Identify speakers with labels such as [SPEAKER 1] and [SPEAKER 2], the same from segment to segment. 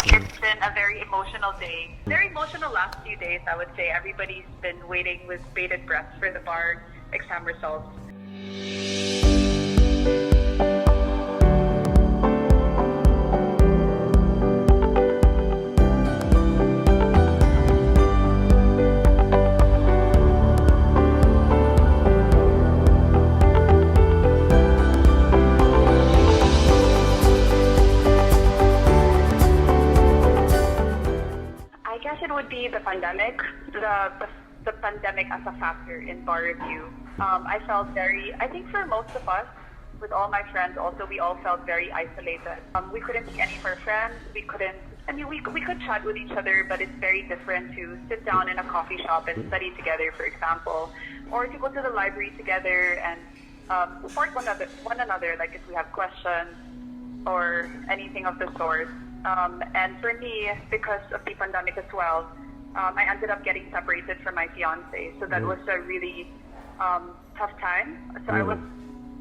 [SPEAKER 1] It's been a very emotional day. Very emotional last few days, I would say. Everybody's been waiting with bated breath for the bar exam results. I guess it would be the pandemic, the pandemic as a factor in bar review. I felt I think for most of us, with all my friends also, we all felt very isolated. We couldn't see any of our friends. We could chat with each other, but it's very different to sit down in a coffee shop and study together, for example, or to go to the library together and support one another, like if we have questions or anything of the sort. And for me, because of the pandemic as well, I ended up getting separated from my fiance. So that was a really tough time. So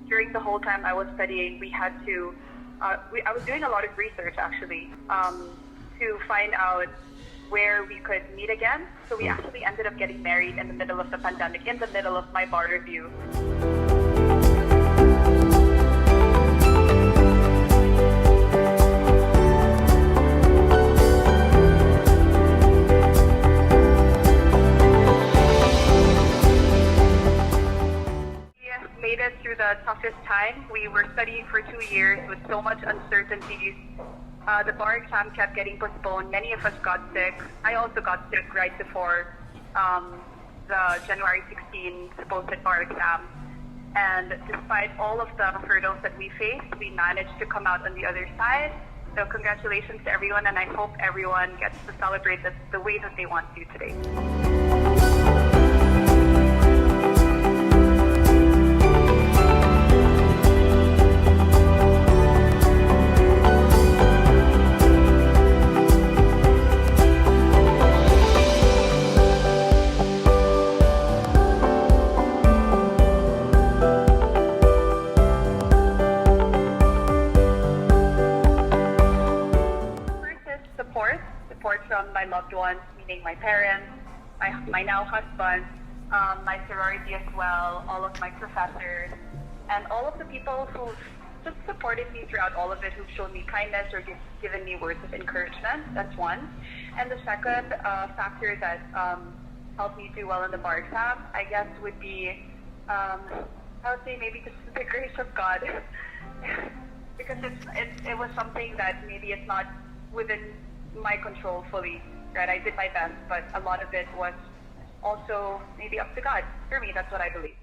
[SPEAKER 1] during the whole time I was studying, I was doing a lot of research actually to find out where we could meet again. So we actually ended up getting married in the middle of the pandemic, in the middle of my bar review. Made it through the toughest time. We were studying for 2 years with so much uncertainties. The bar exam kept getting postponed. Many of us got sick. I also got sick right before the January 16 supposed bar exam. And despite all of the hurdles that we faced, we managed to come out on the other side. So congratulations to everyone, and I hope everyone gets to celebrate the way that they want to today. Support from my loved ones, meaning my parents, my now husband, my sorority as well, all of my professors, and all of the people who just supported me throughout all of it, who've shown me kindness or given me words of encouragement. That's one. And the second factor that helped me do well in the bar exam, I guess, would be, I would say maybe just the grace of God. Because it was something that maybe it's not within my control fully, right? I did my best, but a lot of it was also maybe up to God. For me, that's what I believe.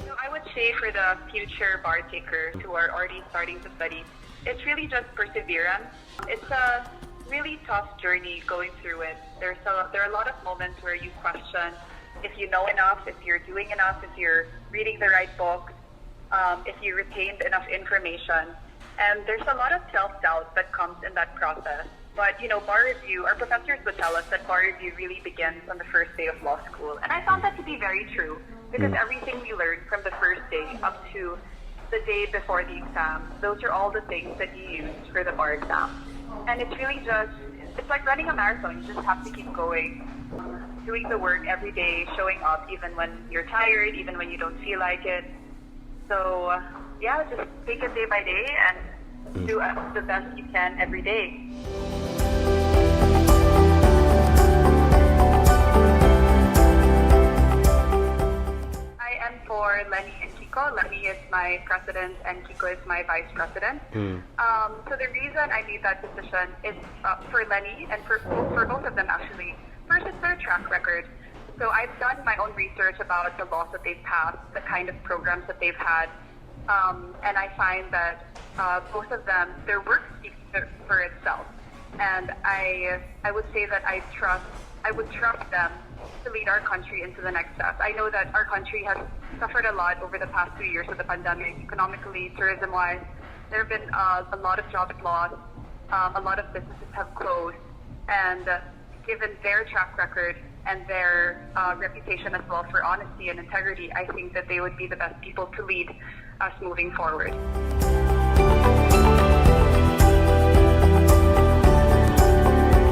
[SPEAKER 1] So I would say for the future bar takers who are already starting to study, it's really just perseverance. It's a really tough journey going through it. There are a lot of moments where you question if you know enough, if you're doing enough, if you're reading the right books, if you retained enough information. And there's a lot of self-doubt that comes in that process. But, bar review, our professors would tell us that bar review really begins on the first day of law school. And I found that to be very true, because everything we learned from the first day up to the day before the exam, those are all the things that you use for the bar exam. And it's really it's like running a marathon. You just have to keep going, doing the work every day, showing up even when you're tired, even when you don't feel like it. So, just take it day by day and do the best you can every day. I am for Lenny and Kiko. Lenny is my president and Kiko is my vice president. So the reason I made that decision is for Lenny and for both of them actually. First, it's their track record. So I've done my own research about the laws that they've passed, the kind of programs that they've had, and I find that both of them, their work speaks for itself. And I would say that I would trust them to lead our country into the next step. I know that our country has suffered a lot over the past 2 years with the pandemic, economically, tourism-wise. There have been a lot of jobs lost, a lot of businesses have closed, and given their track record and their reputation as well for honesty and integrity, I think that they would be the best people to lead us moving forward.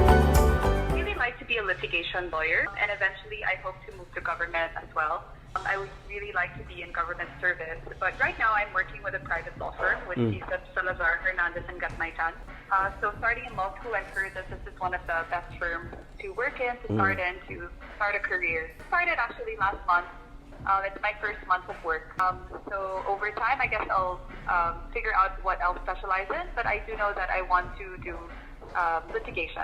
[SPEAKER 1] I really like to be a litigation lawyer, and eventually I hope to move to government as well. I would really like to be in government service, but right now I'm working with a private law firm with Gisep Salazar, Hernandez, and Gatmaitan. So starting in law school, I've heard that this is one of the best firms to work in, to start a career. Started actually last month. It's my first month of work. So over time, I guess I'll figure out what I'll specialize in, but I do know that I want to do litigation.